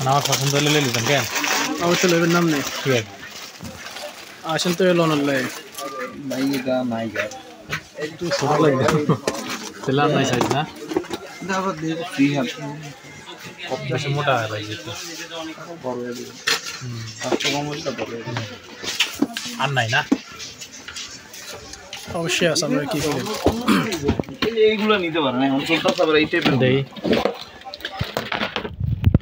আমার পছন্দ হলে লিতাম কেন অবশ্যই লেবের নাম নেই ঠিক আছে আসেন তো এলো নল্লাই নাইগা নাইগা একটু ছোট লাগবে তেলার নাই সাইজ না আবার দিয়ে ফ্রি হাত বেশি মোটা হয় ভাই যেতে বড় হয়ে দিবে স্বাস্থ্য কম হলে বড় হয়ে দিবে আর নাই না অবশ্যই আছে আমরা কি করি এইগুলো নিতে পারেন এখন চলতেছে আবার এই টাইপের দেই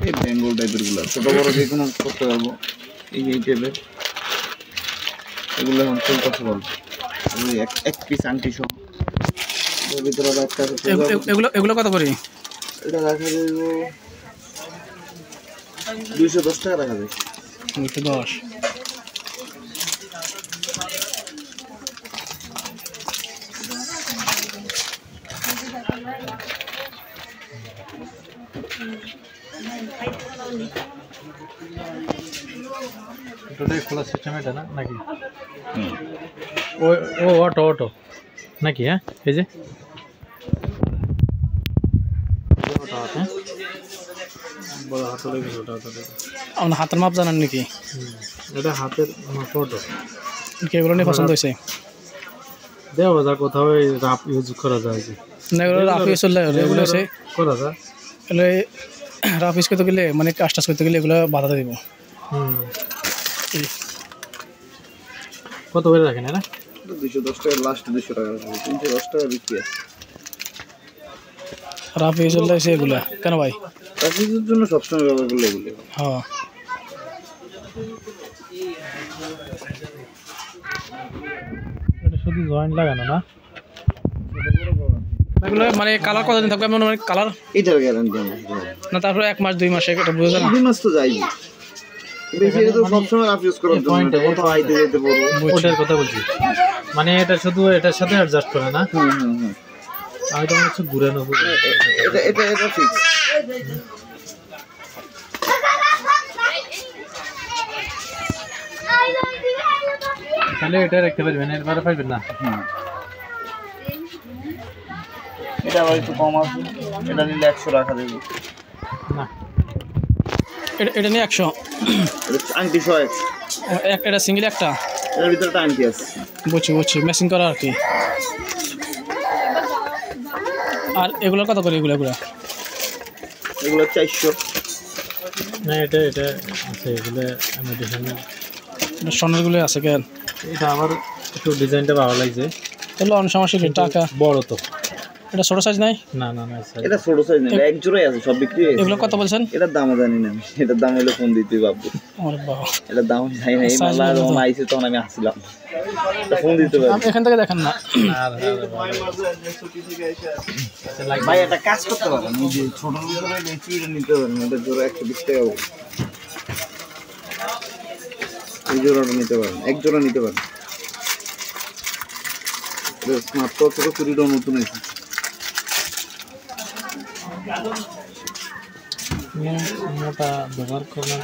এই বেঙ্গল টাইপের গুলো ছোট বড় যে কোনো করতে পারবো এই টাইপের এগুলো এখন চলতেছে বল এক পিস আন্টি সহ এর ভিতরে আবার একটা এগুলো কত করে এটা রাখা যাবে 210 টাকা রাখা যাবে 210 এটাই খোলা সিস্টেম এটা না নাকি ও ও অটো অটো নাকি হ্যাঁ এই যে বড় হাতে লেগে ছোট হাতে লেগে আপনার হাতের মাপ জানেন নাকি এটা হাতের ফটো কি এগুলো নিয়ে পছন্দ হয়েছে দেওয়া যায় কোথাও রাফ ইউজ করা যায় যে না এগুলো রাফ ইউজ করলে এগুলো হচ্ছে করা যায় এগুলো রাফ ইউজ করতে গেলে মানে কাজ টাজ করতে গেলে এগুলো বাধা দেবো কত করে রাখেন না 210 টাকা লাস্ট 200 টাকা 310 টাকা বিক্রি আছে রাফ ইউজ করলে এগুলো কেন ভাই চাকরির জন্য সবসময় ব্যবহার করলে এগুলো হ্যাঁ এটা শুধু জয়েন্ট লাগানো না এগুলো মানে কালার কতদিন থাকবে এমন মানে কালার এটার গ্যারান্টি না তারপরে 1 মাস 2 মাস এটা বুঝা যায় না 2 মাস তো যাইবে বেশি এটা তো সবসময় রাফ ইউজ করার জন্য এটা কত হাইতে যেতে পারবো ওটার কথা বলছি মানে এটা শুধু এটার সাথে অ্যাডজাস্ট করে না আমি তো কিছু ঘুরে নেবো এটা ফিক্স তাহলে এটা রাখতে পারবেন এর বাইরে পারবেন না এটা আবার একটু কম আছে এটা নিলে 100 রাখা দেব না এটা নিয়ে 100 এটা আন্টি 100 এটা সিঙ্গেল একটা এর ভিতরে একটা আন্টি আছে বুঝছি ম্যাচিং করা আর কি আর এগুলো কত করে এগুলো 400 না এটা আছে এগুলো ইমিটেশনের সোনারগুলো আছে কেন এটা আমার একটু ডিজাইনটা ভালো লাগছে তাহলে অনেক সমস্যা টাকা বড় তো এটা ছোট সাইজ নাই না না না এটা ছোট সাইজ না এক জোড়াই আছে সব বিক্রি হয়ে গেছে এগুলো কত বলছেন এটার দামও জানি না আমি এটার দাম হলো কোন দিতে বাবু ওরে বাবা এটার দাম জানি না এই মালা যখন আইছে তখন আমি আসছিলাম ফোন দিতে পারি আপনি এখান থেকে দেখেন না ভাই একটা কাজ করতে পারেন এই যে ছোট জোড়া দেখছি এটা নিতে পারেন এটা জোড়া 120 টাকা হবে এই জোড়াটা নিতে পারেন এক জোড়া নিতে পারেন মাত্র ছোট চুরিটা নতুন আছে মোটা ব্যবহার করার